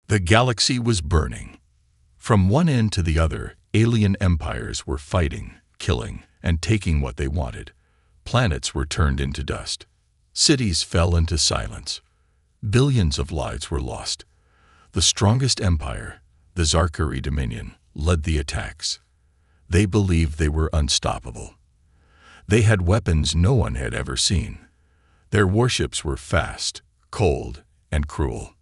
The galaxy was burning. From one end to the other, alien empires were fighting, killing, and taking what they wanted. Planets were turned into dust. Cities fell into silence. Billions of lives were lost. The strongest empire, the Zarkari Dominion, led the attacks. They believed they were unstoppable. They had weapons no one had ever seen. Their warships were fast, cold, and cruel.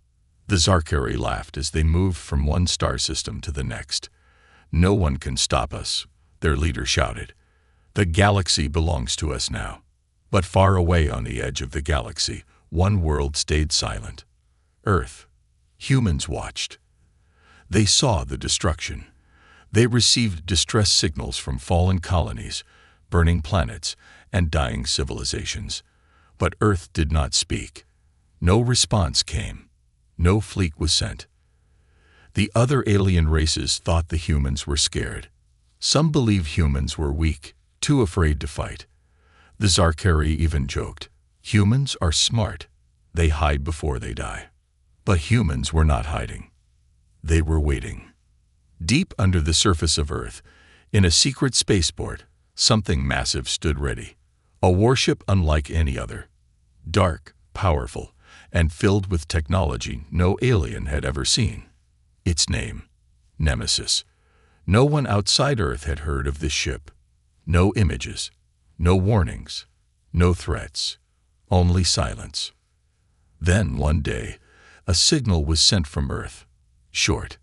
The Zarkari laughed as they moved from one star system to the next. "No one can stop us," their leader shouted. "The galaxy belongs to us now." But far away on the edge of the galaxy, one world stayed silent. Earth. Humans watched. They saw the destruction. They received distress signals from fallen colonies, burning planets, and dying civilizations. But Earth did not speak. No response came. No fleet was sent. The other alien races thought the humans were scared. Some believed humans were weak, too afraid to fight. The Zarkari even joked, "Humans are smart. They hide before they die." But humans were not hiding. They were waiting. Deep under the surface of Earth, in a secret spaceport, something massive stood ready. A warship unlike any other. Dark, powerful, and filled with technology no alien had ever seen. Its name, Nemesis. No one outside Earth had heard of this ship. No images, no warnings, no threats, only silence. Then, one day, a signal was sent from Earth. Short,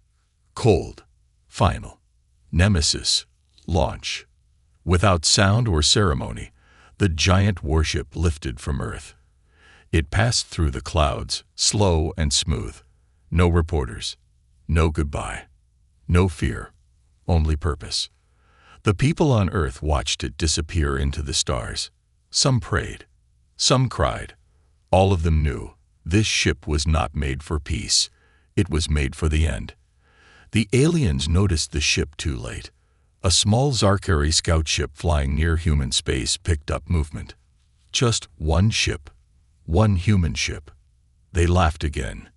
cold, final. Nemesis, launch. Without sound or ceremony, the giant warship lifted from Earth. It passed through the clouds, slow and smooth. No reporters, no goodbye, no fear, only purpose. The people on Earth watched it disappear into the stars. Some prayed, some cried. All of them knew this ship was not made for peace. It was made for the end. The aliens noticed the ship too late. A small Zarkari scout ship flying near human space picked up movement. Just one ship. One human ship. They laughed again.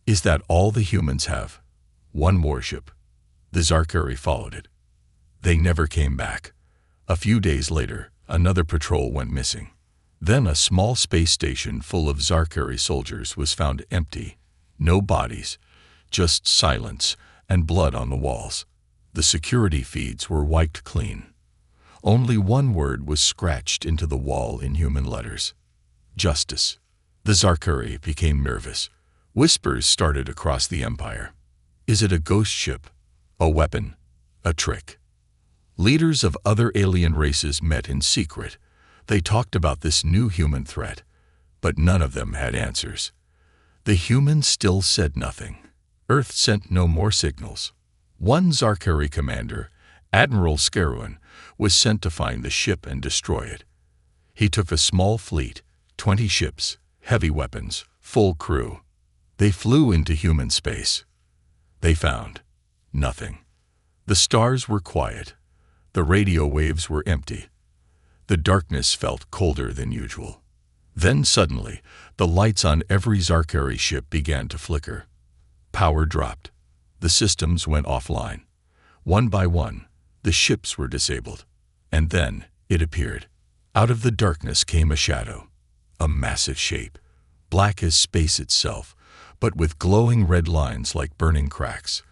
"Is that all the humans have? One warship?" The Zarkari followed it. They never came back. A few days later, another patrol went missing. Then a small space station full of Zarkari soldiers was found empty. No bodies, just silence and blood on the walls. The security feeds were wiped clean. Only one word was scratched into the wall in human letters. Justice. The Zarkari became nervous. Whispers started across the empire. Is it a ghost ship? A weapon? A trick? Leaders of other alien races met in secret. They talked about this new human threat, but none of them had answers. The humans still said nothing. Earth sent no more signals. One Zarkari commander, Admiral Scaruan, was sent to find the ship and destroy it. He took a small fleet, 20 ships, heavy weapons, full crew. They flew into human space. They found nothing. The stars were quiet. The radio waves were empty. The darkness felt colder than usual. Then suddenly, the lights on every Zarkari ship began to flicker. Power dropped. The systems went offline. One by one, the ships were disabled. And then it appeared. Out of the darkness came a shadow. A massive shape, black as space itself, but with glowing red lines like burning cracks.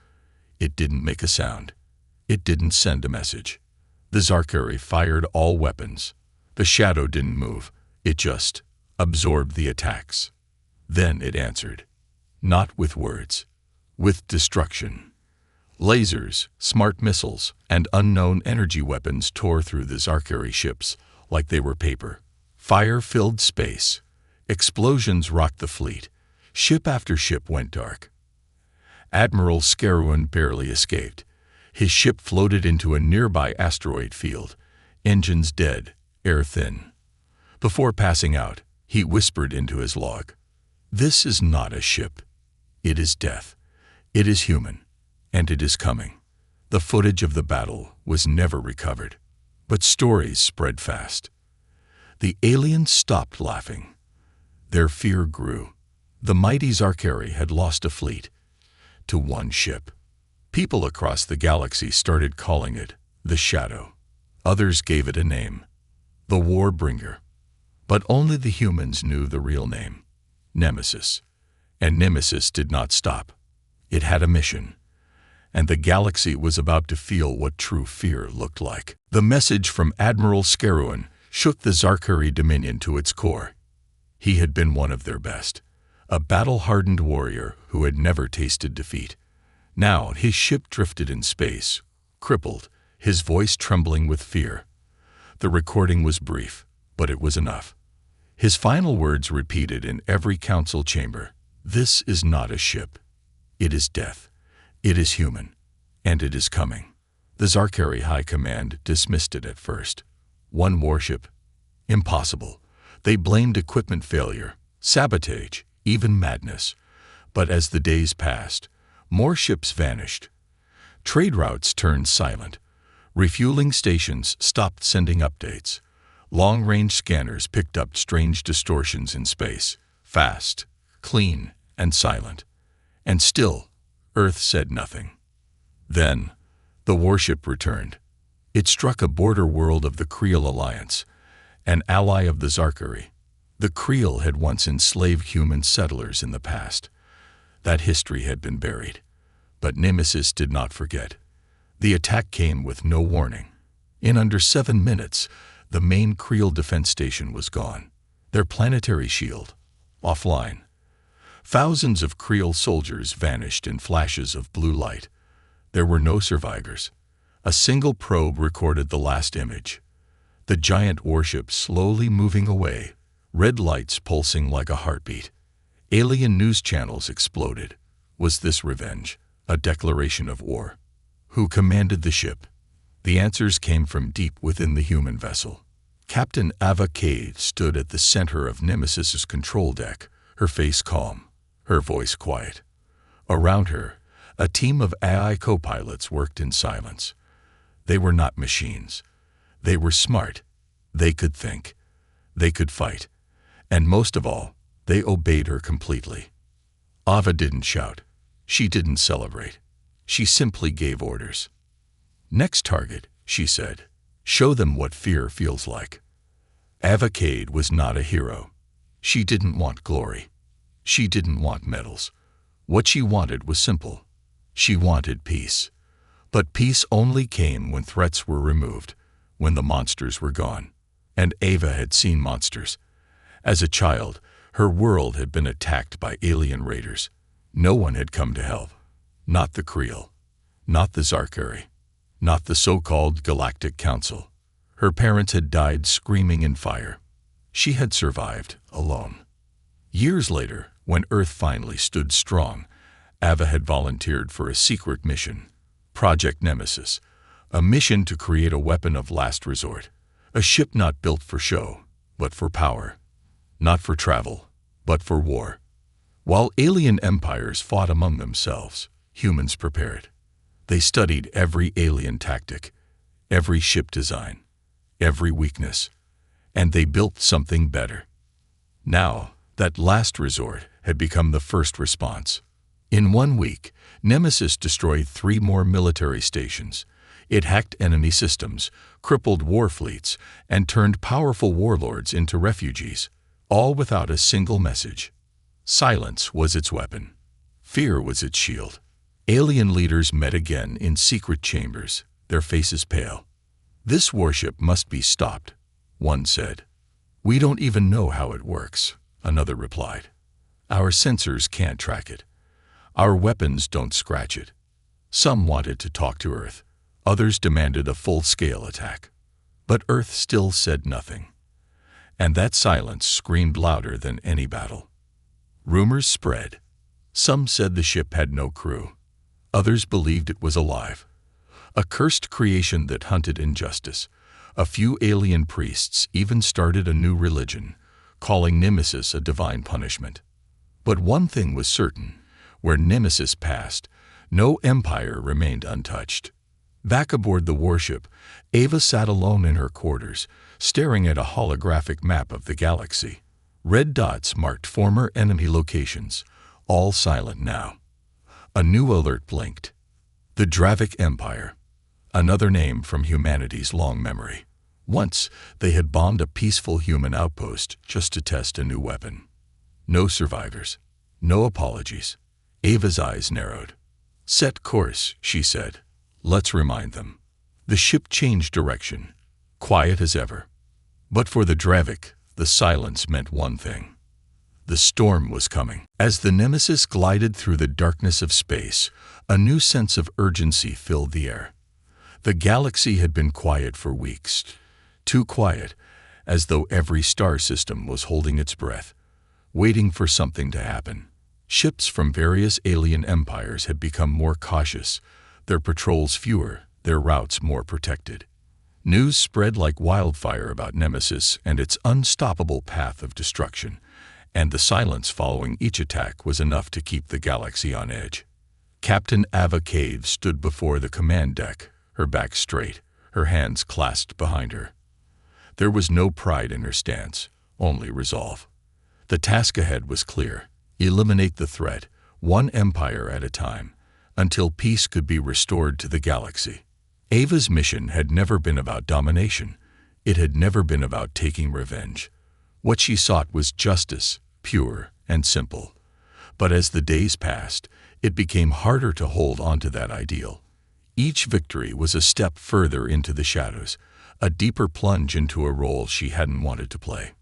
It didn't make a sound. It didn't send a message. The Zarkari fired all weapons. The shadow didn't move. It just absorbed the attacks. Then it answered. Not with words. With destruction. Lasers, smart missiles, and unknown energy weapons tore through the Zarkari ships like they were paper. Fire filled space. Explosions rocked the fleet. Ship after ship went dark. Admiral Scaruan barely escaped. His ship floated into a nearby asteroid field. Engines dead, air thin. Before passing out, he whispered into his log. "This is not a ship. It is death. It is human. And it is coming." The footage of the battle was never recovered. But stories spread fast. The aliens stopped laughing. Their fear grew. The mighty Zarkari had lost a fleet. to one ship. People across the galaxy started calling it the Shadow. Others gave it a name, the Warbringer. But only the humans knew the real name, Nemesis. And Nemesis did not stop. It had a mission. And the galaxy was about to feel what true fear looked like. The message from Admiral Scaruan shook the Zarkari Dominion to its core. He had been one of their best, a battle-hardened warrior who had never tasted defeat. Now his ship drifted in space, crippled, his voice trembling with fear. The recording was brief, but it was enough. His final words repeated in every council chamber. This is not a ship. It is death. It is human. And it is coming. The Zarkari High Command dismissed it at first. One warship? Impossible. They blamed equipment failure, sabotage, even madness. But as the days passed, more ships vanished. Trade routes turned silent. Refueling stations stopped sending updates. Long-range scanners picked up strange distortions in space, fast, clean, and silent. And still, Earth said nothing. Then, the warship returned. It struck a border world of the Creel Alliance, an ally of the Zarkari. The Creel had once enslaved human settlers in the past. That history had been buried. But Nemesis did not forget. The attack came with no warning. In under 7 minutes, the main Creel defense station was gone. Their planetary shield, offline. Thousands of Creel soldiers vanished in flashes of blue light. There were no survivors. A single probe recorded the last image. The giant warship slowly moving away, red lights pulsing like a heartbeat. Alien news channels exploded. Was this revenge? A declaration of war? Who commanded the ship? The answers came from deep within the human vessel. Captain Ava Cade stood at the center of Nemesis's control deck, her face calm, her voice quiet. Around her, a team of AI co-pilots worked in silence. They were not machines. They were smart. They could think. They could fight. And most of all, they obeyed her completely. Ava didn't shout. She didn't celebrate. She simply gave orders. Next target, she said. Show them what fear feels like. Ava Cade was not a hero. She didn't want glory. She didn't want medals. What she wanted was simple. She wanted peace. But peace only came when threats were removed, when the monsters were gone. And Ava had seen monsters. As a child, her world had been attacked by alien raiders. No one had come to help. Not the Creel. Not the Zarkari. Not the so-called Galactic Council. Her parents had died screaming in fire. She had survived alone. Years later, when Earth finally stood strong, Ava had volunteered for a secret mission, Project Nemesis, a mission to create a weapon of last resort, a ship not built for show, but for power, not for travel, but for war. While alien empires fought among themselves, humans prepared. They studied every alien tactic, every ship design, every weakness, and they built something better. Now, that last resort had become the first response. In 1 week, Nemesis destroyed 3 more military stations. It hacked enemy systems, crippled war fleets, and turned powerful warlords into refugees, all without a single message. Silence was its weapon. Fear was its shield. Alien leaders met again in secret chambers, their faces pale. This warship must be stopped, one said. We don't even know how it works, another replied. Our sensors can't track it. Our weapons don't scratch it. Some wanted to talk to Earth. Others demanded a full-scale attack. But Earth still said nothing. And that silence screamed louder than any battle. Rumors spread. Some said the ship had no crew. Others believed it was alive. A cursed creation that hunted injustice. A few alien priests even started a new religion, calling Nemesis a divine punishment. But one thing was certain. Where Nemesis passed, no empire remained untouched. Back aboard the warship, Ava sat alone in her quarters, staring at a holographic map of the galaxy. Red dots marked former enemy locations, all silent now. A new alert blinked. The Dravik Empire, another name from humanity's long memory. Once, they had bombed a peaceful human outpost just to test a new weapon. No survivors. No apologies. Ava's eyes narrowed. "Set course," she said. "Let's remind them." The ship changed direction, quiet as ever. But for the Dravik, the silence meant one thing. The storm was coming. As the Nemesis glided through the darkness of space, a new sense of urgency filled the air. The galaxy had been quiet for weeks. Too quiet, as though every star system was holding its breath, waiting for something to happen. Ships from various alien empires had become more cautious, their patrols fewer, their routes more protected. News spread like wildfire about Nemesis and its unstoppable path of destruction, and the silence following each attack was enough to keep the galaxy on edge. Captain Ava Cave stood before the command deck, her back straight, her hands clasped behind her. There was no pride in her stance, only resolve. The task ahead was clear: eliminate the threat, one empire at a time, until peace could be restored to the galaxy. Ava's mission had never been about domination. It had never been about taking revenge. What she sought was justice, pure and simple. But as the days passed, it became harder to hold onto that ideal. Each victory was a step further into the shadows, a deeper plunge into a role she hadn't wanted to play.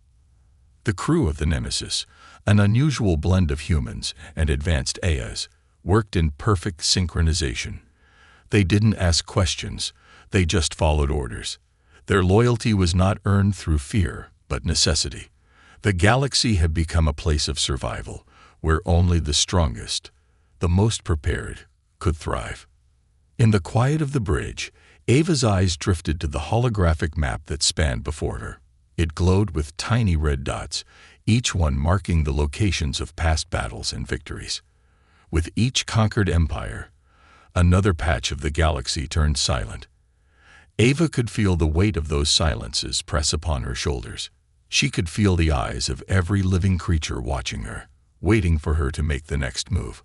The crew of the Nemesis, an unusual blend of humans and advanced AIs, worked in perfect synchronization. They didn't ask questions, they just followed orders. Their loyalty was not earned through fear, but necessity. The galaxy had become a place of survival, where only the strongest, the most prepared, could thrive. In the quiet of the bridge, Ava's eyes drifted to the holographic map that spanned before her. It glowed with tiny red dots, each one marking the locations of past battles and victories. With each conquered empire, another patch of the galaxy turned silent. Ava could feel the weight of those silences press upon her shoulders. She could feel the eyes of every living creature watching her, waiting for her to make the next move.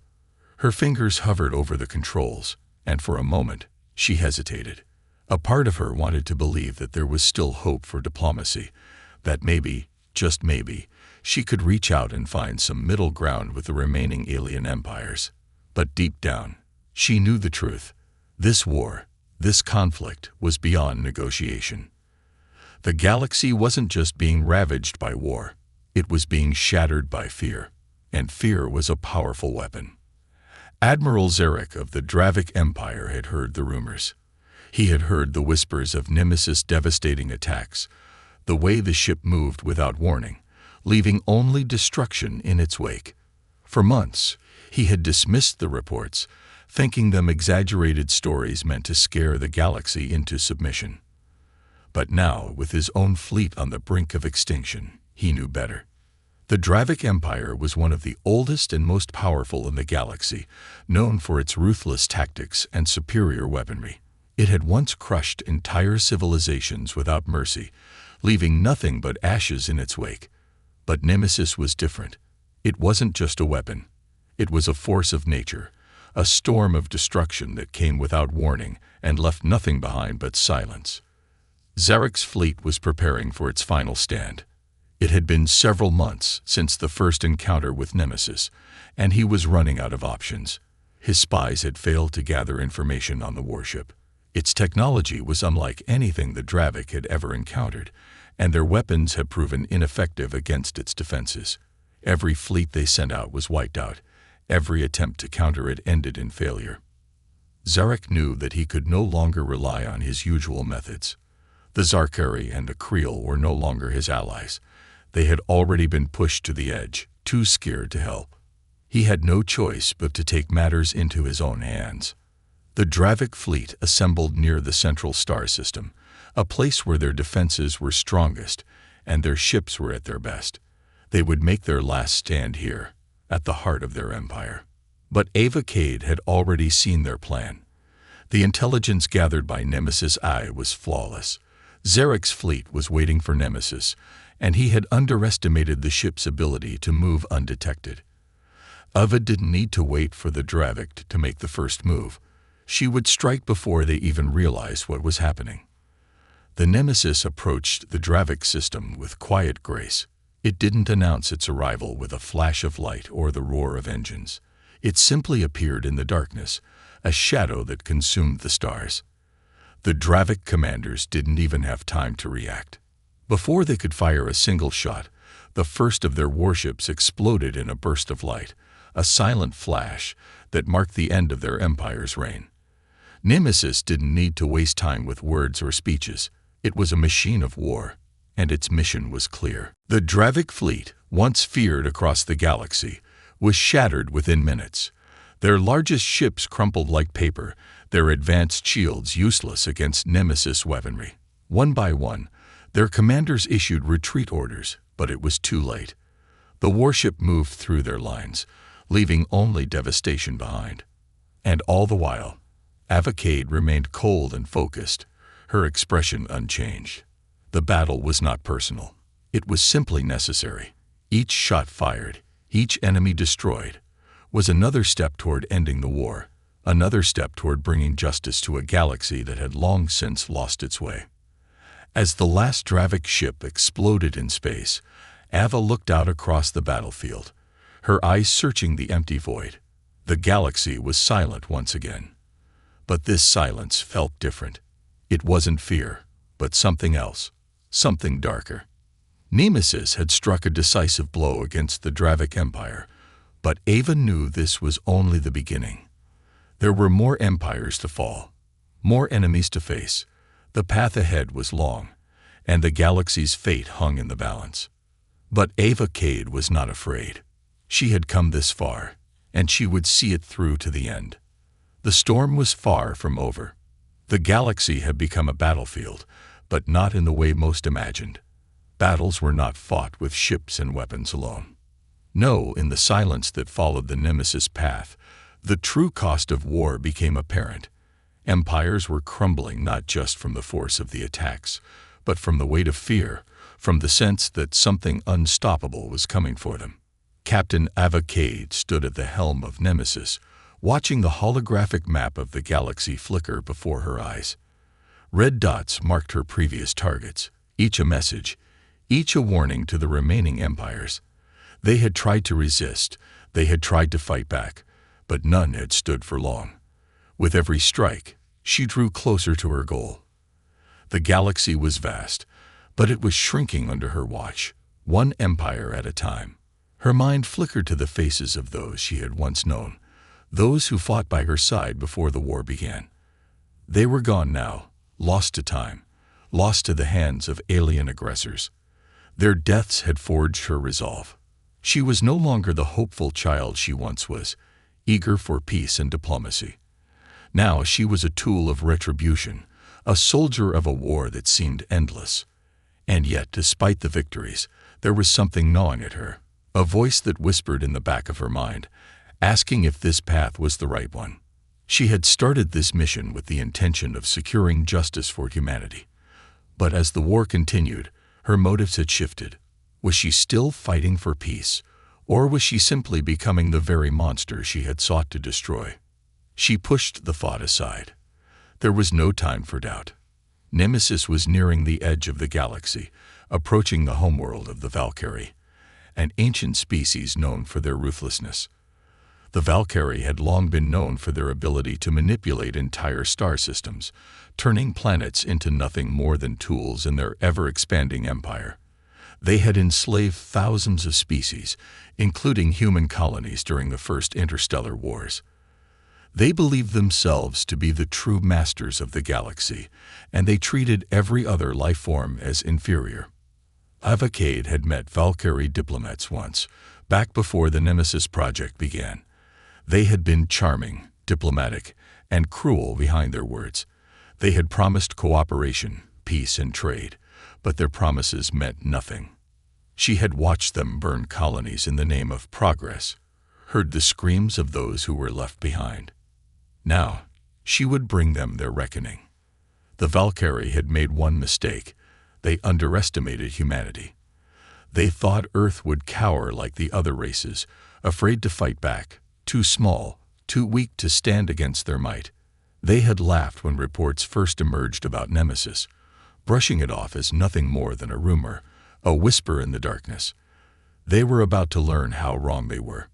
Her fingers hovered over the controls, and for a moment, she hesitated. A part of her wanted to believe that there was still hope for diplomacy, that maybe, just maybe, she could reach out and find some middle ground with the remaining alien empires. But deep down, she knew the truth. This war, this conflict, was beyond negotiation. The galaxy wasn't just being ravaged by war, it was being shattered by fear, and fear was a powerful weapon. Admiral Zarek of the Dravik Empire had heard the rumors. He had heard the whispers of Nemesis' devastating attacks, the way the ship moved without warning, leaving only destruction in its wake. For months, he had dismissed the reports, thinking them exaggerated stories meant to scare the galaxy into submission. But now, with his own fleet on the brink of extinction, he knew better. The Dravik Empire was one of the oldest and most powerful in the galaxy, known for its ruthless tactics and superior weaponry. It had once crushed entire civilizations without mercy, leaving nothing but ashes in its wake. But Nemesis was different. It wasn't just a weapon. It was a force of nature, a storm of destruction that came without warning and left nothing behind but silence. Zarek's fleet was preparing for its final stand. It had been several months since the first encounter with Nemesis, and he was running out of options. His spies had failed to gather information on the warship. Its technology was unlike anything the Dravik had ever encountered, and their weapons had proven ineffective against its defenses. Every fleet they sent out was wiped out. Every attempt to counter it ended in failure. Zarek knew that he could no longer rely on his usual methods. The Zarkari and the Creel were no longer his allies. They had already been pushed to the edge, too scared to help. He had no choice but to take matters into his own hands. The Dravik fleet assembled near the central star system, a place where their defenses were strongest and their ships were at their best. They would make their last stand here, at the heart of their empire. But Ava Cade had already seen their plan. The intelligence gathered by Nemesis I was flawless. Zarek's fleet was waiting for Nemesis, and he had underestimated the ship's ability to move undetected. Ava didn't need to wait for the Dravik to make the first move. She would strike before they even realized what was happening. The Nemesis approached the Dravik system with quiet grace. It didn't announce its arrival with a flash of light or the roar of engines. It simply appeared in the darkness, a shadow that consumed the stars. The Dravik commanders didn't even have time to react. Before they could fire a single shot, the first of their warships exploded in a burst of light, a silent flash that marked the end of their empire's reign. Nemesis didn't need to waste time with words or speeches. It was a machine of war, and its mission was clear. The Dravik fleet, once feared across the galaxy, was shattered within minutes. Their largest ships crumpled like paper, their advanced shields useless against Nemesis weaponry. One by one, their commanders issued retreat orders, but it was too late. The warship moved through their lines, leaving only devastation behind. And all the while, Avocade remained cold and focused, her expression unchanged. The battle was not personal. It was simply necessary. Each shot fired, each enemy destroyed, was another step toward ending the war, another step toward bringing justice to a galaxy that had long since lost its way. As the last Dravik ship exploded in space, Ava looked out across the battlefield, her eyes searching the empty void. The galaxy was silent once again. But this silence felt different. It wasn't fear, but something else, something darker. Nemesis had struck a decisive blow against the Dravik Empire, but Ava knew this was only the beginning. There were more empires to fall, more enemies to face. The path ahead was long, and the galaxy's fate hung in the balance. But Avocade was not afraid. She had come this far, and she would see it through to the end. The storm was far from over. The galaxy had become a battlefield, but not in the way most imagined. Battles were not fought with ships and weapons alone. No, in the silence that followed the Nemesis path, the true cost of war became apparent. Empires were crumbling not just from the force of the attacks, but from the weight of fear, from the sense that something unstoppable was coming for them. Captain Avocade stood at the helm of Nemesis, watching the holographic map of the galaxy flicker before her eyes. Red dots marked her previous targets, each a message, each a warning to the remaining empires. They had tried to resist, they had tried to fight back, but none had stood for long. With every strike, she drew closer to her goal. The galaxy was vast, but it was shrinking under her watch, one empire at a time. Her mind flickered to the faces of those she had once known, those who fought by her side before the war began. They were gone now, lost to time, lost to the hands of alien aggressors. Their deaths had forged her resolve. She was no longer the hopeful child she once was, eager for peace and diplomacy. Now she was a tool of retribution, a soldier of a war that seemed endless. And yet, despite the victories, there was something gnawing at her, a voice that whispered in the back of her mind, asking if this path was the right one. She had started this mission with the intention of securing justice for humanity. But as the war continued, her motives had shifted. Was she still fighting for peace, or was she simply becoming the very monster she had sought to destroy? She pushed the thought aside. There was no time for doubt. Nemesis was nearing the edge of the galaxy, approaching the homeworld of the Valkyrie, an ancient species known for their ruthlessness. The Valkyrie had long been known for their ability to manipulate entire star systems, turning planets into nothing more than tools in their ever-expanding empire. They had enslaved thousands of species, including human colonies during the first interstellar wars. They believed themselves to be the true masters of the galaxy, and they treated every other life form as inferior. Avocade had met Valkyrie diplomats once, back before the Nemesis project began. They had been charming, diplomatic, and cruel behind their words. They had promised cooperation, peace, and trade, but their promises meant nothing. She had watched them burn colonies in the name of progress, heard the screams of those who were left behind. Now, she would bring them their reckoning. The Valkyrie had made one mistake. They underestimated humanity. They thought Earth would cower like the other races, afraid to fight back, too small, too weak to stand against their might. They had laughed when reports first emerged about Nemesis, brushing it off as nothing more than a rumor, a whisper in the darkness. They were about to learn how wrong they were.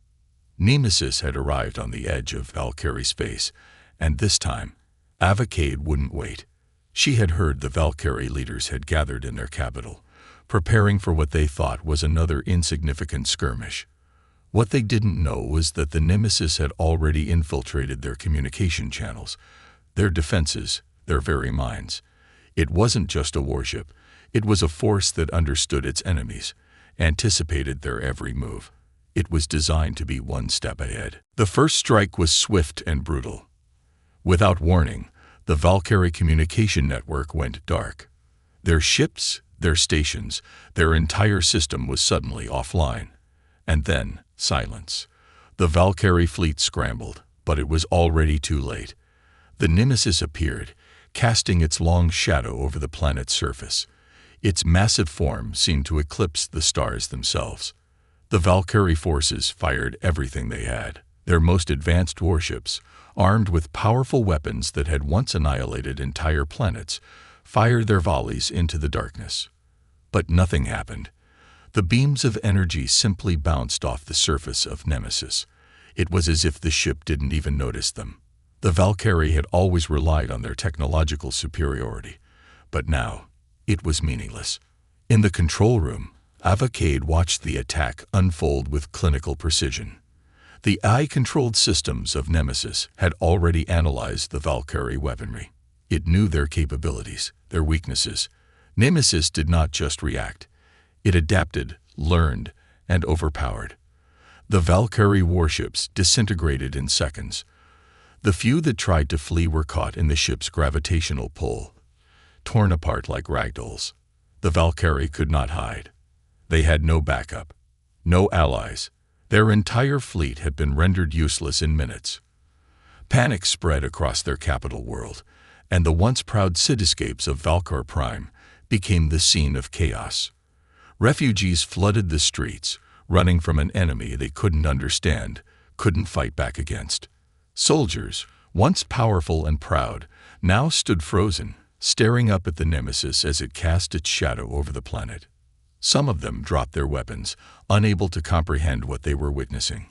Nemesis had arrived on the edge of Valkyrie space, and this time, Avocade wouldn't wait. She had heard the Valkyrie leaders had gathered in their capital, preparing for what they thought was another insignificant skirmish. What they didn't know was that the Nemesis had already infiltrated their communication channels, their defenses, their very minds. It wasn't just a warship. It was a force that understood its enemies, anticipated their every move. It was designed to be one step ahead. The first strike was swift and brutal. Without warning, the Valkyrie communication network went dark. Their ships, their stations, their entire system was suddenly offline. And then, silence. The Valkyrie fleet scrambled, but it was already too late. The Nemesis appeared, casting its long shadow over the planet's surface. Its massive form seemed to eclipse the stars themselves. The Valkyrie forces fired everything they had. Their most advanced warships, armed with powerful weapons that had once annihilated entire planets, fired their volleys into the darkness. But nothing happened. The beams of energy simply bounced off the surface of Nemesis. It was as if the ship didn't even notice them. The Valkyrie had always relied on their technological superiority, but now it was meaningless. In the control room, Avocade watched the attack unfold with clinical precision. The AI-controlled systems of Nemesis had already analyzed the Valkyrie weaponry. It knew their capabilities, their weaknesses. Nemesis did not just react. It adapted, learned, and overpowered. The Valkyrie warships disintegrated in seconds. The few that tried to flee were caught in the ship's gravitational pull, torn apart like ragdolls. The Valkyrie could not hide. They had no backup, no allies. Their entire fleet had been rendered useless in minutes. Panic spread across their capital world, and the once proud cityscapes of Valkar Prime became the scene of chaos. Refugees flooded the streets, running from an enemy they couldn't understand, couldn't fight back against. Soldiers, once powerful and proud, now stood frozen, staring up at the Nemesis as it cast its shadow over the planet. Some of them dropped their weapons, unable to comprehend what they were witnessing.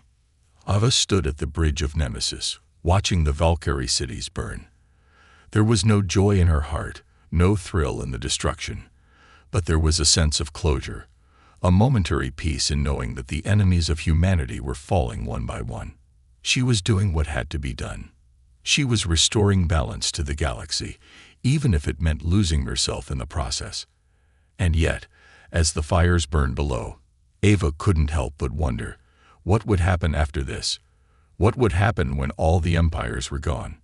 Ava stood at the bridge of Nemesis, watching the Valkyrie cities burn. There was no joy in her heart, no thrill in the destruction, but there was a sense of closure, a momentary peace in knowing that the enemies of humanity were falling one by one. She was doing what had to be done. She was restoring balance to the galaxy, even if it meant losing herself in the process. And yet, as the fires burned below, Ava couldn't help but wonder, what would happen after this? What would happen when all the empires were gone?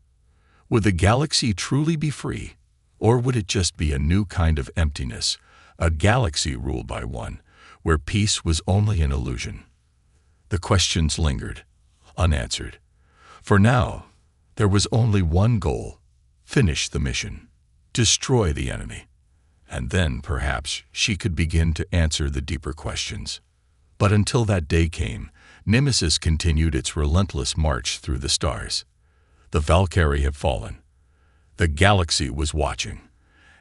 Would the galaxy truly be free? Or would it just be a new kind of emptiness, a galaxy ruled by one, where peace was only an illusion? The questions lingered, unanswered. For now, there was only one goal: finish the mission, destroy the enemy. And then, perhaps, she could begin to answer the deeper questions. But until that day came, Nemesis continued its relentless march through the stars. The Valkyrie had fallen. The galaxy was watching.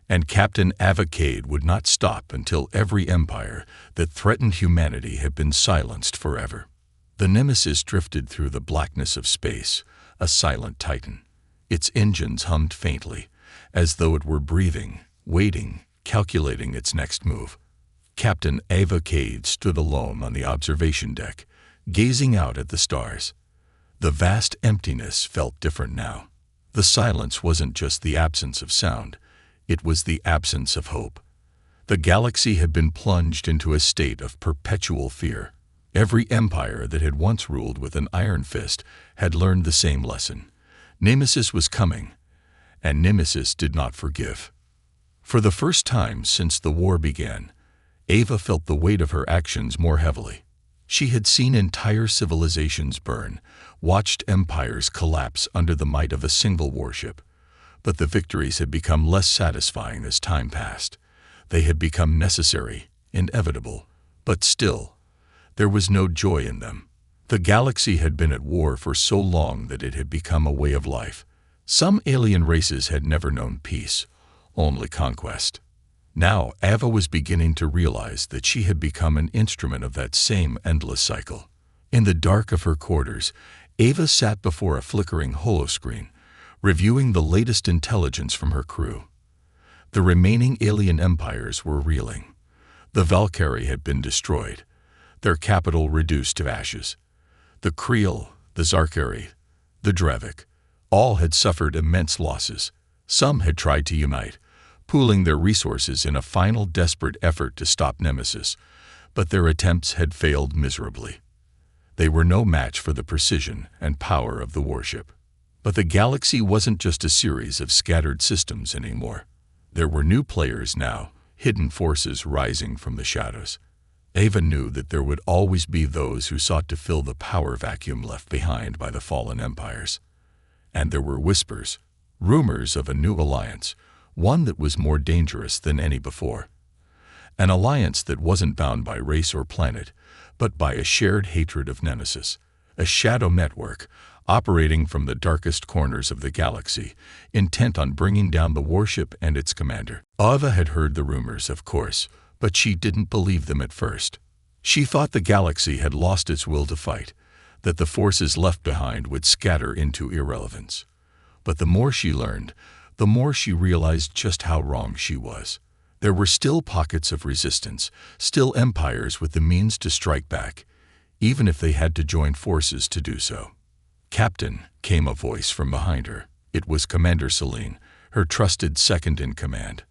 And Captain Avocade would not stop until every empire that threatened humanity had been silenced forever. The Nemesis drifted through the blackness of space, a silent titan. Its engines hummed faintly, as though it were breathing, waiting, calculating its next move. Captain Avocade stood alone on the observation deck, gazing out at the stars. The vast emptiness felt different now. The silence wasn't just the absence of sound, it was the absence of hope. The galaxy had been plunged into a state of perpetual fear. Every empire that had once ruled with an iron fist had learned the same lesson. Nemesis was coming, and Nemesis did not forgive. For the first time since the war began, Ava felt the weight of her actions more heavily. She had seen entire civilizations burn, watched empires collapse under the might of a single warship. But the victories had become less satisfying as time passed. They had become necessary, inevitable, but still, there was no joy in them. The galaxy had been at war for so long that it had become a way of life. Some alien races had never known peace, only conquest. Now, Ava was beginning to realize that she had become an instrument of that same endless cycle. In the dark of her quarters, Ava sat before a flickering holoscreen, reviewing the latest intelligence from her crew. The remaining alien empires were reeling. The Valkyrie had been destroyed, their capital reduced to ashes. The Creel, the Zarkari, the Drevik, all had suffered immense losses. Some had tried to unite, pooling their resources in a final desperate effort to stop Nemesis, but their attempts had failed miserably. They were no match for the precision and power of the Warship. But the galaxy wasn't just a series of scattered systems anymore. There were new players now, hidden forces rising from the shadows. Ava knew that there would always be those who sought to fill the power vacuum left behind by the fallen empires. And there were whispers, rumors of a new alliance, one that was more dangerous than any before. An alliance that wasn't bound by race or planet, but by a shared hatred of Nemesis, a shadow network operating from the darkest corners of the galaxy, intent on bringing down the Warship and its commander. Ava had heard the rumors, of course, but she didn't believe them at first. She thought the galaxy had lost its will to fight, that the forces left behind would scatter into irrelevance. But the more she learned, the more she realized just how wrong she was. There were still pockets of resistance, still empires with the means to strike back, even if they had to join forces to do so. "Captain," came a voice from behind her. It was Commander Celine, her trusted second-in-command.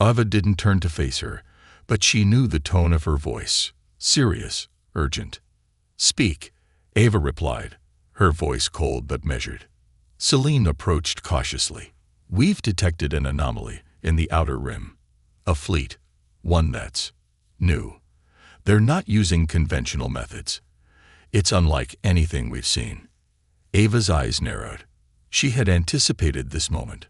Ava didn't turn to face her, but she knew the tone of her voice. Serious, urgent. "Speak," Ava replied, her voice cold but measured. Celine approached cautiously. "We've detected an anomaly in the outer rim. A fleet, one that's new. They're not using conventional methods. It's unlike anything we've seen." Ava's eyes narrowed. She had anticipated this moment,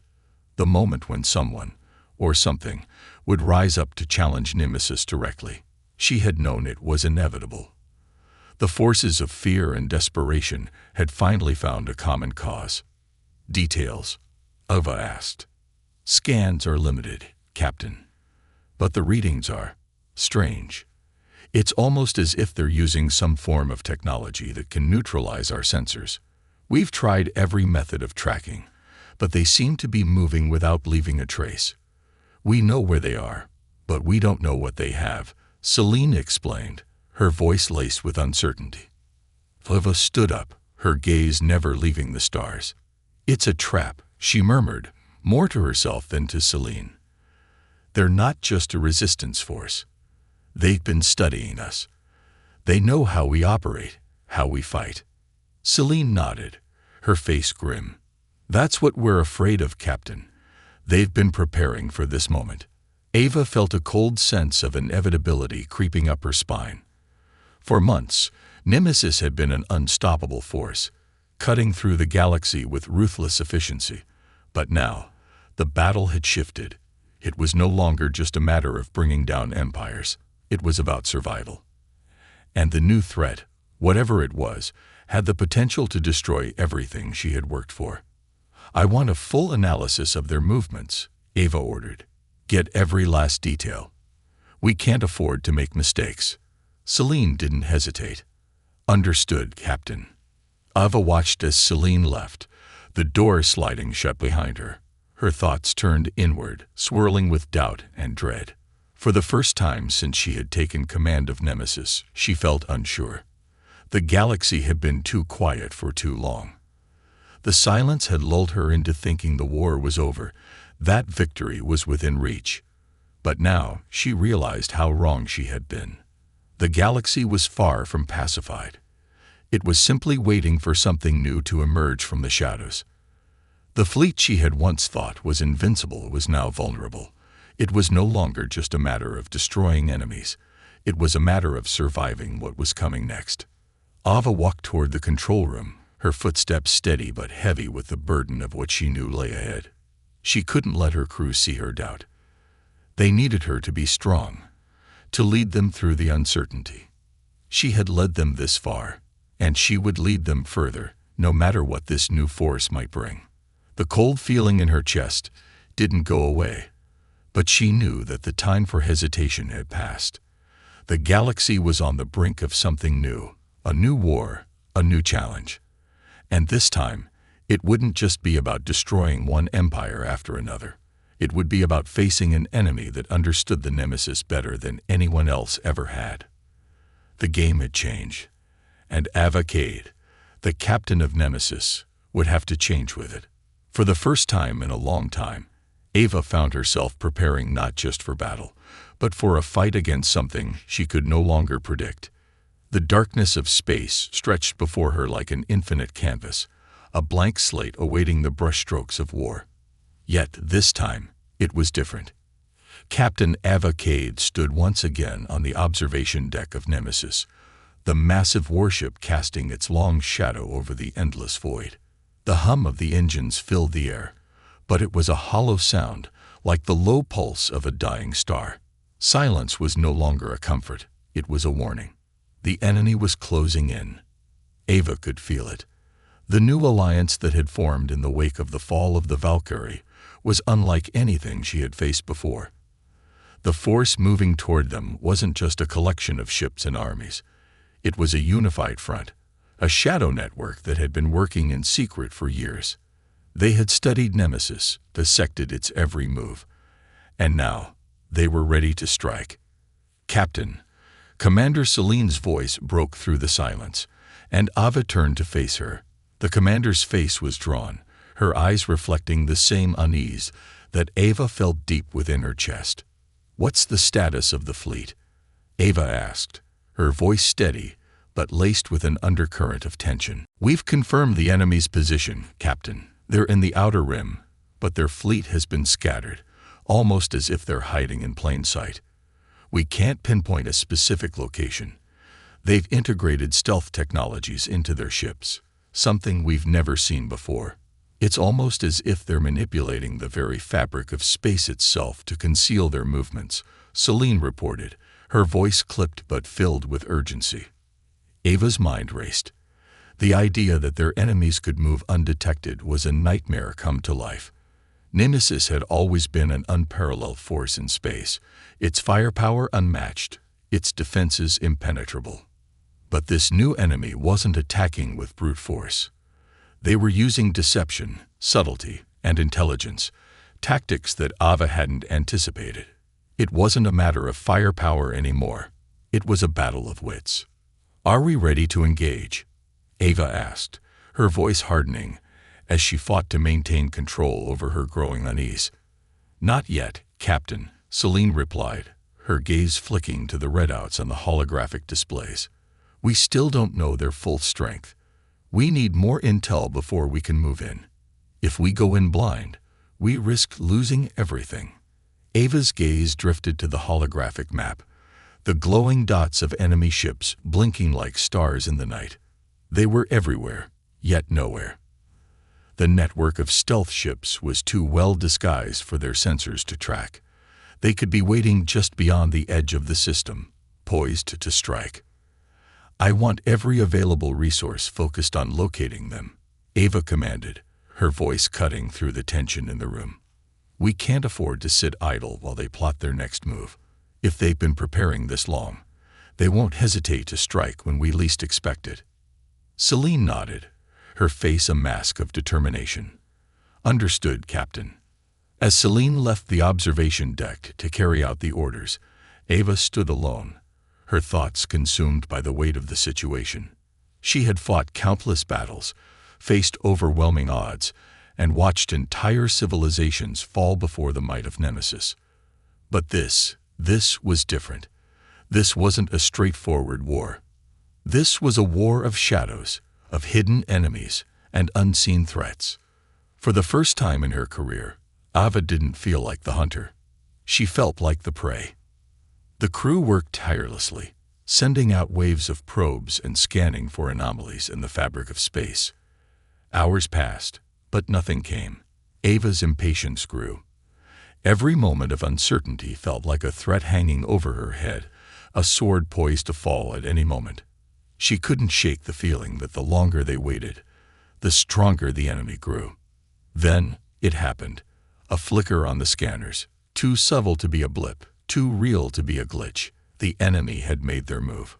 the moment when someone, or something, would rise up to challenge Nemesis directly. She had known it was inevitable. The forces of fear and desperation had finally found a common cause. "Details?" Ava asked. "Scans are limited, Captain. But the readings are strange. It's almost as if they're using some form of technology that can neutralize our sensors. We've tried every method of tracking, but they seem to be moving without leaving a trace. We know where they are, but we don't know what they have," Celine explained, her voice laced with uncertainty. Ava stood up, her gaze never leaving the stars. "It's a trap," she murmured, more to herself than to Celine. "They're not just a resistance force. They've been studying us. They know how we operate, how we fight." Celine nodded, her face grim. "That's what we're afraid of, Captain. They've been preparing for this moment." Ava felt a cold sense of inevitability creeping up her spine. For months, Nemesis had been an unstoppable force, cutting through the galaxy with ruthless efficiency. But now, the battle had shifted. It was no longer just a matter of bringing down empires. It was about survival. And the new threat, whatever it was, had the potential to destroy everything she had worked for. "I want a full analysis of their movements," Ava ordered. "Get every last detail. We can't afford to make mistakes." Celine didn't hesitate. "Understood, Captain." Ava watched as Celine left, the door sliding shut behind her. Her thoughts turned inward, swirling with doubt and dread. For the first time since she had taken command of Nemesis, she felt unsure. The galaxy had been too quiet for too long. The silence had lulled her into thinking the war was over, that victory was within reach. But now she realized how wrong she had been. The galaxy was far from pacified. It was simply waiting for something new to emerge from the shadows. The fleet she had once thought was invincible was now vulnerable. It was no longer just a matter of destroying enemies. It was a matter of surviving what was coming next. Ava walked toward the control room, her footsteps steady but heavy with the burden of what she knew lay ahead. She couldn't let her crew see her doubt. They needed her to be strong, to lead them through the uncertainty. She had led them this far, and she would lead them further, no matter what this new force might bring. The cold feeling in her chest didn't go away, but she knew that the time for hesitation had passed. The galaxy was on the brink of something new, a new war, a new challenge. And this time, it wouldn't just be about destroying one empire after another. It would be about facing an enemy that understood the nemesis better than anyone else ever had. The game had changed, and Ava Cade, the captain of Nemesis, would have to change with it. For the first time in a long time, Ava found herself preparing not just for battle, but for a fight against something she could no longer predict. The darkness of space stretched before her like an infinite canvas, a blank slate awaiting the brushstrokes of war. Yet this time, it was different. Captain Ava Cade stood once again on the observation deck of Nemesis, the massive warship casting its long shadow over the endless void. The hum of the engines filled the air, but it was a hollow sound, like the low pulse of a dying star. Silence was no longer a comfort, it was a warning. The enemy was closing in. Ava could feel it. The new alliance that had formed in the wake of the fall of the Valkyrie was unlike anything she had faced before. The force moving toward them wasn't just a collection of ships and armies. It was a unified front, a shadow network that had been working in secret for years. They had studied Nemesis, dissected its every move, and now they were ready to strike. "Captain," Commander Celine's voice broke through the silence, and Ava turned to face her. The commander's face was drawn, her eyes reflecting the same unease that Ava felt deep within her chest. "What's the status of the fleet?" Ava asked, her voice steady but laced with an undercurrent of tension. "We've confirmed the enemy's position, Captain. They're in the outer rim, but their fleet has been scattered, almost as if they're hiding in plain sight. We can't pinpoint a specific location. They've integrated stealth technologies into their ships, something we've never seen before. It's almost as if they're manipulating the very fabric of space itself to conceal their movements," Celine reported, her voice clipped but filled with urgency. Ava's mind raced. The idea that their enemies could move undetected was a nightmare come to life. Nemesis had always been an unparalleled force in space, its firepower unmatched, its defenses impenetrable. But this new enemy wasn't attacking with brute force. They were using deception, subtlety, and intelligence, tactics that Ava hadn't anticipated. It wasn't a matter of firepower anymore. It was a battle of wits. "Are we ready to engage?" Ava asked, her voice hardening as she fought to maintain control over her growing unease. "Not yet, Captain," Celine replied, her gaze flicking to the readouts on the holographic displays. "We still don't know their full strength. We need more intel before we can move in. If we go in blind, we risk losing everything." Ava's gaze drifted to the holographic map, the glowing dots of enemy ships blinking like stars in the night. They were everywhere, yet nowhere. The network of stealth ships was too well disguised for their sensors to track. They could be waiting just beyond the edge of the system, poised to strike. "I want every available resource focused on locating them," Ava commanded, her voice cutting through the tension in the room. "We can't afford to sit idle while they plot their next move. If they've been preparing this long, they won't hesitate to strike when we least expect it." Celine nodded, her face a mask of determination. "Understood, Captain." As Celine left the observation deck to carry out the orders, Ava stood alone, her thoughts consumed by the weight of the situation. She had fought countless battles, faced overwhelming odds, and watched entire civilizations fall before the might of Nemesis. But this was different. This wasn't a straightforward war. This was a war of shadows, of hidden enemies, and unseen threats. For the first time in her career, Ava didn't feel like the hunter. She felt like the prey. The crew worked tirelessly, sending out waves of probes and scanning for anomalies in the fabric of space. Hours passed, but nothing came. Ava's impatience grew. Every moment of uncertainty felt like a threat hanging over her head, a sword poised to fall at any moment. She couldn't shake the feeling that the longer they waited, the stronger the enemy grew. Then it happened. A flicker on the scanners, too subtle to be a blip, too real to be a glitch. The enemy had made their move.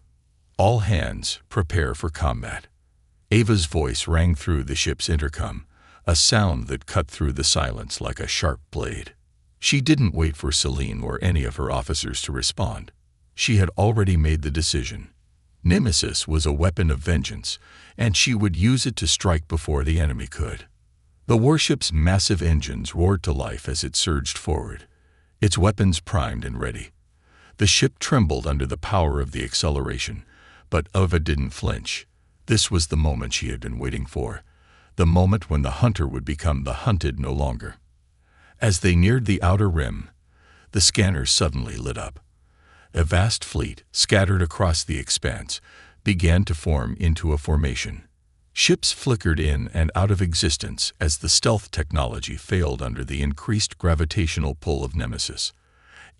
All hands, prepare for combat. Ava's voice rang through the ship's intercom, a sound that cut through the silence like a sharp blade. She didn't wait for Celine or any of her officers to respond. She had already made the decision. Nemesis was a weapon of vengeance, and she would use it to strike before the enemy could. The warship's massive engines roared to life as it surged forward, its weapons primed and ready. The ship trembled under the power of the acceleration, but Ava didn't flinch. This was the moment she had been waiting for, the moment when the hunter would become the hunted no longer. As they neared the outer rim, the scanners suddenly lit up. A vast fleet, scattered across the expanse, began to form into a formation. Ships flickered in and out of existence as the stealth technology failed under the increased gravitational pull of Nemesis.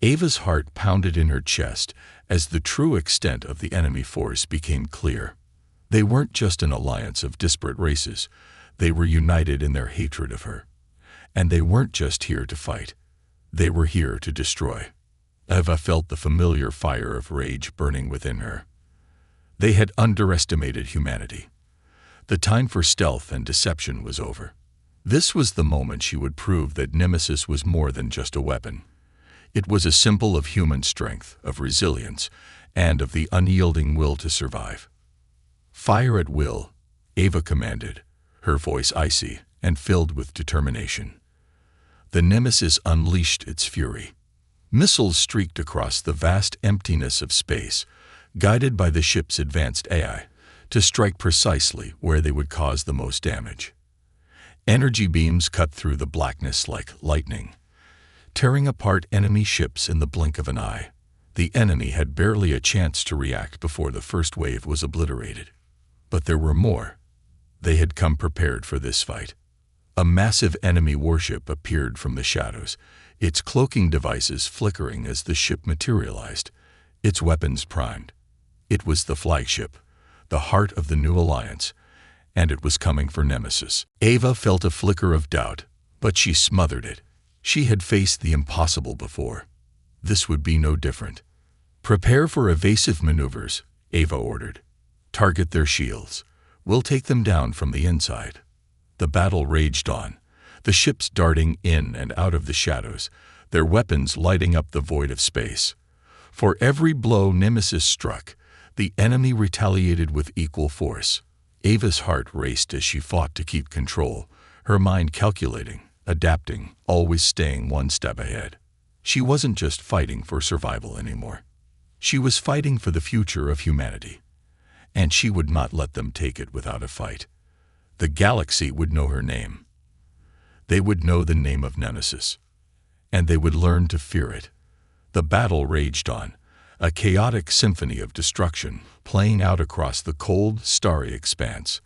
Ava's heart pounded in her chest as the true extent of the enemy force became clear. They weren't just an alliance of disparate races. They were united in their hatred of her. And they weren't just here to fight. They were here to destroy. Ava felt the familiar fire of rage burning within her. They had underestimated humanity. The time for stealth and deception was over. This was the moment she would prove that Nemesis was more than just a weapon. It was a symbol of human strength, of resilience, and of the unyielding will to survive. Fire at will, Ava commanded, her voice icy and filled with determination. The Nemesis unleashed its fury. Missiles streaked across the vast emptiness of space, guided by the ship's advanced AI, to strike precisely where they would cause the most damage. Energy beams cut through the blackness like lightning, tearing apart enemy ships in the blink of an eye. The enemy had barely a chance to react before the first wave was obliterated. But there were more. They had come prepared for this fight. A massive enemy warship appeared from the shadows, its cloaking devices flickering as the ship materialized, its weapons primed. It was the flagship, the heart of the new alliance, and it was coming for Nemesis. Ava felt a flicker of doubt, but she smothered it. She had faced the impossible before. This would be no different. Prepare for evasive maneuvers, Ava ordered. Target their shields. We'll take them down from the inside. The battle raged on, the ships darting in and out of the shadows, their weapons lighting up the void of space. For every blow Nemesis struck, the enemy retaliated with equal force. Ava's heart raced as she fought to keep control, her mind calculating, adapting, always staying one step ahead. She wasn't just fighting for survival anymore. She was fighting for the future of humanity. And she would not let them take it without a fight. The galaxy would know her name. They would know the name of Nemesis. And they would learn to fear it. The battle raged on, a chaotic symphony of destruction playing out across the cold, starry expanse.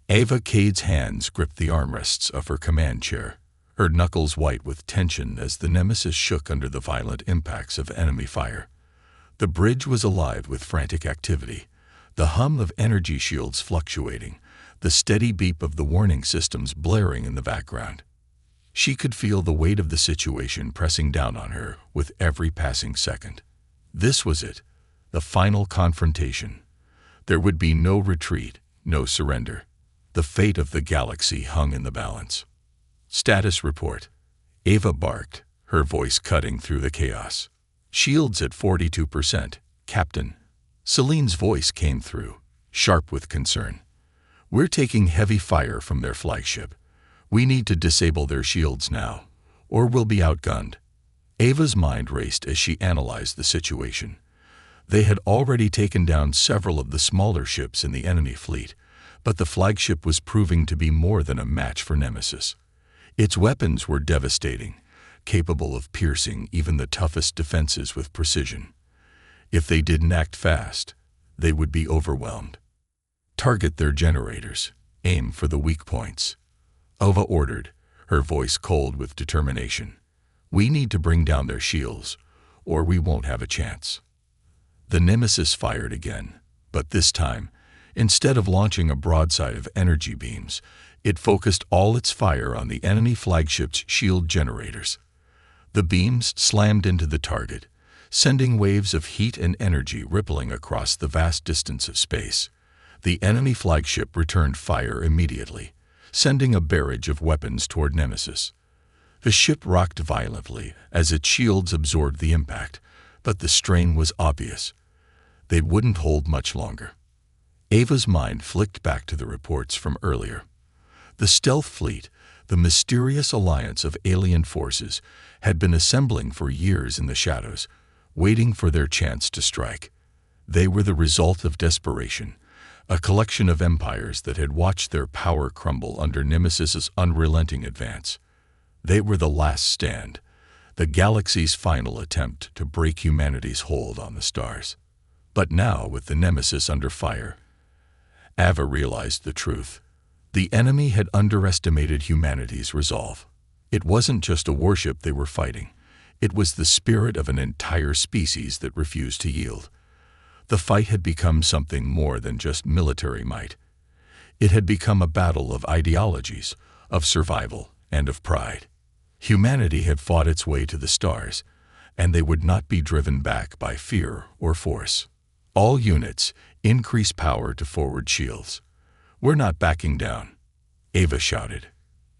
Ava Cade's hands gripped the armrests of her command chair, her knuckles white with tension as the Nemesis shook under the violent impacts of enemy fire. The bridge was alive with frantic activity, the hum of energy shields fluctuating, the steady beep of the warning systems blaring in the background. She could feel the weight of the situation pressing down on her with every passing second. This was it, the final confrontation. There would be no retreat, no surrender. The fate of the galaxy hung in the balance. Status report. Ava barked, her voice cutting through the chaos. Shields at 42%, Captain. Celine's voice came through, sharp with concern. We're taking heavy fire from their flagship. We need to disable their shields now, or we'll be outgunned. Ava's mind raced as she analyzed the situation. They had already taken down several of the smaller ships in the enemy fleet, but the flagship was proving to be more than a match for Nemesis. Its weapons were devastating, capable of piercing even the toughest defenses with precision. If they didn't act fast, they would be overwhelmed. Target their generators. Aim for the weak points. Ava ordered, her voice cold with determination. We need to bring down their shields, or we won't have a chance. The Nemesis fired again, But this time, instead of launching a broadside of energy beams, it focused all its fire on the enemy flagship's shield generators. The beams slammed into the target, sending waves of heat and energy rippling across the vast distance of space. The enemy flagship returned fire immediately, sending a barrage of weapons toward Nemesis. The ship rocked violently as its shields absorbed the impact, but the strain was obvious. They wouldn't hold much longer. Ava's mind flicked back to the reports from earlier. The stealth fleet, the mysterious alliance of alien forces, had been assembling for years in the shadows, waiting for their chance to strike. They were the result of desperation, a collection of empires that had watched their power crumble under Nemesis's unrelenting advance. They were the last stand, the galaxy's final attempt to break humanity's hold on the stars. But now, with the Nemesis under fire, Ava realized the truth. The enemy had underestimated humanity's resolve. It wasn't just a warship they were fighting. It was the spirit of an entire species that refused to yield. The fight had become something more than just military might. It had become a battle of ideologies, of survival, and of pride. Humanity had fought its way to the stars, and they would not be driven back by fear or force. All units, increase power to forward shields. We're not backing down, Ava shouted.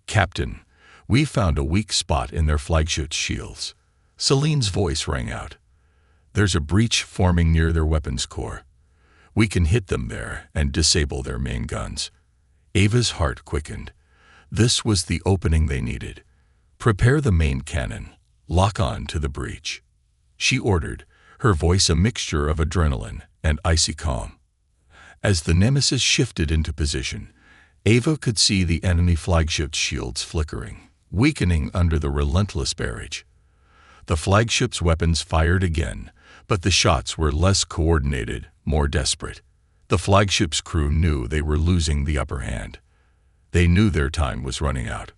Captain, we found a weak spot in their flagship's shields. Celine's voice rang out. There's a breach forming near their weapons core. We can hit them there and disable their main guns. Ava's heart quickened. This was the opening they needed. Prepare the main cannon. Lock on to the breach. She ordered, her voice a mixture of adrenaline and icy calm. As the Nemesis shifted into position, Ava could see the enemy flagship's shields flickering, weakening under the relentless barrage. The flagship's weapons fired again, but the shots were less coordinated, more desperate. The flagship's crew knew they were losing the upper hand. They knew their time was running out.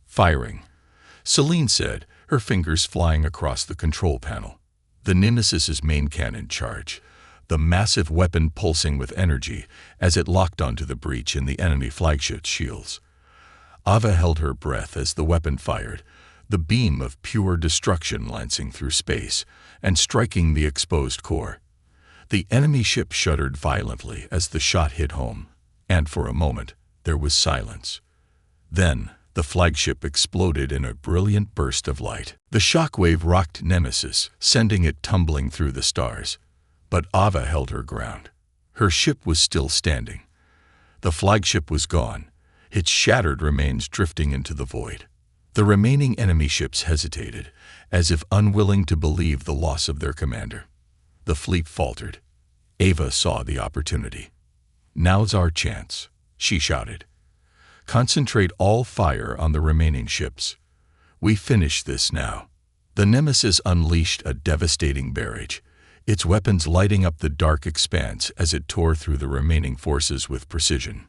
Firing, Celine said, her fingers flying across the control panel. The Nemesis's main cannon charged, the massive weapon pulsing with energy as it locked onto the breach in the enemy flagship's shields. Ava held her breath as the weapon fired, the beam of pure destruction lancing through space and striking the exposed core. The enemy ship shuddered violently as the shot hit home, and for a moment there was silence. Then the flagship exploded in a brilliant burst of light. The shockwave rocked Nemesis, sending it tumbling through the stars. But Ava held her ground. Her ship was still standing. The flagship was gone, its shattered remains drifting into the void. The remaining enemy ships hesitated, as if unwilling to believe the loss of their commander. The fleet faltered. Ava saw the opportunity. Now's our chance, she shouted. Concentrate all fire on the remaining ships. We finish this now. The Nemesis unleashed a devastating barrage, its weapons lighting up the dark expanse as it tore through the remaining forces with precision.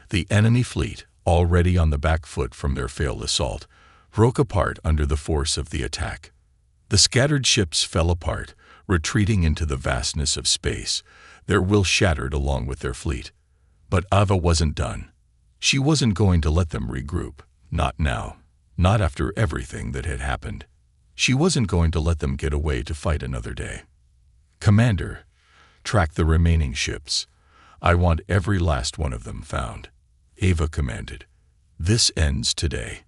The enemy fleet, already on the back foot from their failed assault, broke apart under the force of the attack. The scattered ships fell apart, retreating into the vastness of space, their will shattered along with their fleet. But Ava wasn't done. She wasn't going to let them regroup, not now, not after everything that had happened. She wasn't going to let them get away to fight another day. Commander, track the remaining ships. I want every last one of them found, Ava commanded. This ends today.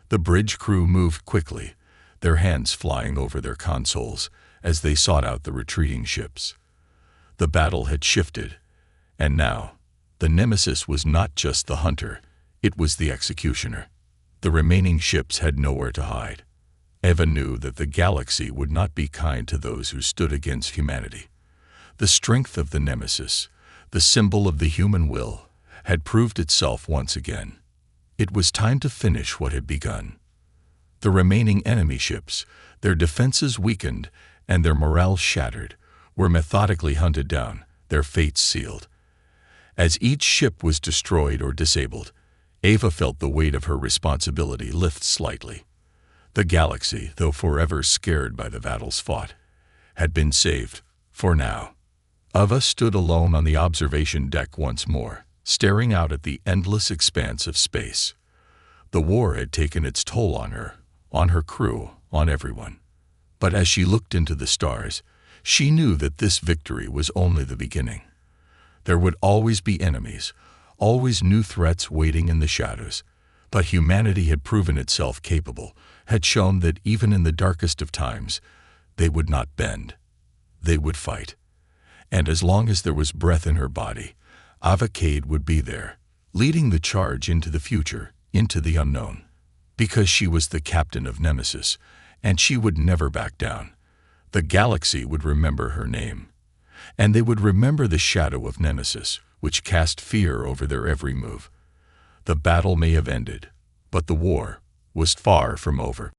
The bridge crew moved quickly, their hands flying over their consoles as they sought out the retreating ships. The battle had shifted, and now the Nemesis was not just the hunter, it was the executioner. The remaining ships had nowhere to hide. Ava knew that the galaxy would not be kind to those who stood against humanity. The strength of the Nemesis, the symbol of the human will, had proved itself once again. It was time to finish what had begun. The remaining enemy ships, their defenses weakened and their morale shattered, were methodically hunted down, their fates sealed. As each ship was destroyed or disabled, Ava felt the weight of her responsibility lift slightly. The galaxy, though forever scared by the battles fought, had been saved, for now. Ava stood alone on the observation deck once more, staring out at the endless expanse of space. The war had taken its toll on her crew, on everyone. But as she looked into the stars, she knew that this victory was only the beginning. There would always be enemies, always new threats waiting in the shadows. But humanity had proven itself capable, had shown that even in the darkest of times, they would not bend. They would fight. And as long as there was breath in her body, Ava Cade would be there, leading the charge into the future, into the unknown. Because she was the captain of Nemesis, and she would never back down. The galaxy would remember her name. And they would remember the shadow of Nemesis, which cast fear over their every move. The battle may have ended, but the war was far from over.